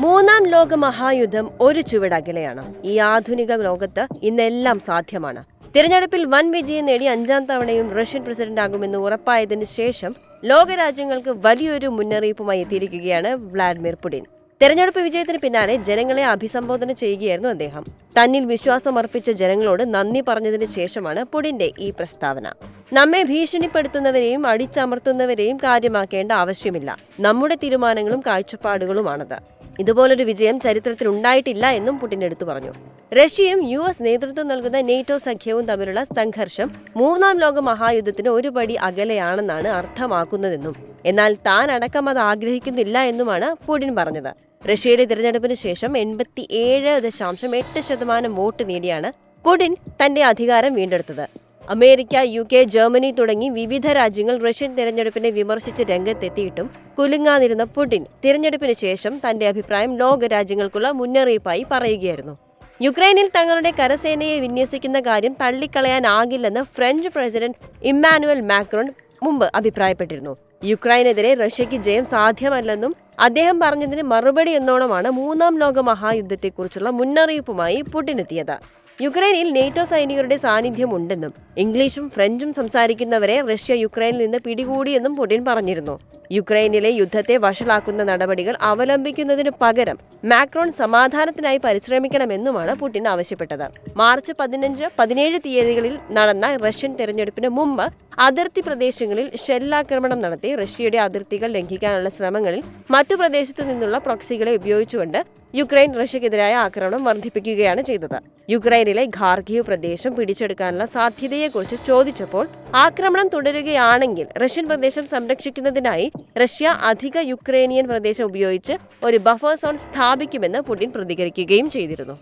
മൂന്നാം ലോക മഹായുദ്ധം ഒരു ചുവടകലെയാണ്. ഈ ആധുനിക ലോകത്ത് ഇന്നെല്ലാം സാധ്യമാണ്. തിരഞ്ഞെടുപ്പിൽ വൻ വിജയം നേടി 5ാം തവണയും റഷ്യൻ പ്രസിഡന്റാകുമെന്ന് ഉറപ്പായതിനു ശേഷം ലോകരാജ്യങ്ങൾക്ക് വലിയൊരു മുന്നറിയിപ്പുമായി എത്തിയിരിക്കുകയാണ് വ്ളാഡിമിർ പുടിൻ. തെരഞ്ഞെടുപ്പ് വിജയത്തിന് പിന്നാലെ ജനങ്ങളെ അഭിസംബോധന ചെയ്യുകയായിരുന്നു അദ്ദേഹം. തന്നിൽ വിശ്വാസമർപ്പിച്ച ജനങ്ങളോട് നന്ദി പറഞ്ഞതിന് ശേഷമാണ് പുടിന്റെ ഈ പ്രസ്താവന. നമ്മെ ഭീഷണിപ്പെടുത്തുന്നവരെയും അടിച്ചമർത്തുന്നവരെയും കാര്യമാക്കേണ്ട ആവശ്യമില്ല. നമ്മുടെ തീരുമാനങ്ങളും കാഴ്ചപ്പാടുകളുമാണത്. ഇതുപോലൊരു വിജയം ചരിത്രത്തിൽ ഉണ്ടായിട്ടില്ല എന്നും പുടിൻ എടുത്തു പറഞ്ഞു. റഷ്യയും US നേതൃത്വം നൽകുന്ന നേറ്റോ സഖ്യവും തമ്മിലുള്ള സംഘർഷം മൂന്നാം ലോക മഹായുദ്ധത്തിന് ഒരു പടി അകലെയാണെന്നാണ് അർത്ഥമാക്കുന്നതെന്നും എന്നാൽ താൻ അടക്കം അത് ആഗ്രഹിക്കുന്നില്ല എന്നുമാണ് പുടിൻ പറഞ്ഞത്. റഷ്യയിലെ തിരഞ്ഞെടുപ്പിന് ശേഷം 87.8% വോട്ട് നേടിയാണ് പുടിൻ തന്റെ അധികാരം വീണ്ടെടുത്തത്. അമേരിക്ക, UK, ജർമ്മനി തുടങ്ങി വിവിധ രാജ്യങ്ങൾ റഷ്യൻ തിരഞ്ഞെടുപ്പിനെ വിമർശിച്ച് രംഗത്തെത്തിയിട്ടും കുലുങ്ങാതിരുന്ന പുടിൻ തിരഞ്ഞെടുപ്പിന് ശേഷം തന്റെ അഭിപ്രായം ലോകരാജ്യങ്ങൾക്കുള്ള മുന്നറിയിപ്പായി പറയുകയായിരുന്നു. യുക്രൈനിൽ തങ്ങളുടെ കരസേനയെ വിന്യസിക്കുന്ന കാര്യം തള്ളിക്കളയാനാകില്ലെന്ന് ഫ്രഞ്ച് പ്രസിഡന്റ് ഇമ്മാനുവൽ മാക്രോൺ മുമ്പ് അഭിപ്രായപ്പെട്ടിരുന്നു. യുക്രൈനെതിരെ റഷ്യയ്ക്ക് ജയം സാധ്യമല്ലെന്നും അദ്ദേഹം പറഞ്ഞതിന് മറുപടി എന്നോണമാണ് മൂന്നാം ലോക മഹായുദ്ധത്തെക്കുറിച്ചുള്ള മുന്നറിയിപ്പുമായി പുടിൻ എത്തിയത്. യുക്രൈനിൽ നേറ്റോ സൈനികരുടെ സാന്നിധ്യം ഉണ്ടെന്നും ഇംഗ്ലീഷും ഫ്രഞ്ചും സംസാരിക്കുന്നവരെ റഷ്യ യുക്രൈനിൽ നിന്ന് പിടികൂടിയെന്നും പുടിൻ പറഞ്ഞിരുന്നു. യുക്രൈനിലെ യുദ്ധത്തെ വഷളാക്കുന്ന നടപടികൾ അവലംബിക്കുന്നതിനു പകരം മാക്രോൺ സമാധാനത്തിനായി പരിശ്രമിക്കണമെന്നുമാണ് പുടിൻ ആവശ്യപ്പെട്ടത്. മാർച്ച് 15, 17 തീയതികളിൽ നടന്ന റഷ്യൻ തെരഞ്ഞെടുപ്പിന് മുമ്പ് അതിർത്തി പ്രദേശങ്ങളിൽ ഷെല്ലാക്രമണം നടത്തി റഷ്യയുടെ അതിർത്തികൾ ലംഘിക്കാനുള്ള ശ്രമങ്ങളിൽ മറ്റു പ്രദേശത്തു നിന്നുള്ള പ്രോക്സികളെ ഉപയോഗിച്ചുകൊണ്ട് യുക്രൈൻ റഷ്യക്കെതിരായ ആക്രമണം വർദ്ധിപ്പിക്കുകയാണ് ചെയ്തത്. യുക്രൈനിലെ ഖാർക്കീവ് പ്രദേശം പിടിച്ചെടുക്കാനുള്ള സാധ്യതയെക്കുറിച്ച് ചോദിച്ചപ്പോൾ ആക്രമണം തുടരുകയാണെങ്കിൽ റഷ്യൻ പ്രദേശം സംരക്ഷിക്കുന്നതിനായി റഷ്യ അധിക യുക്രൈനിയൻ പ്രദേശം ഉപയോഗിച്ച് ഒരു ബഫർ സോൺ സ്ഥാപിക്കുമെന്ന് പുടിൻ പ്രതികരിക്കുകയും ചെയ്തിരുന്നു.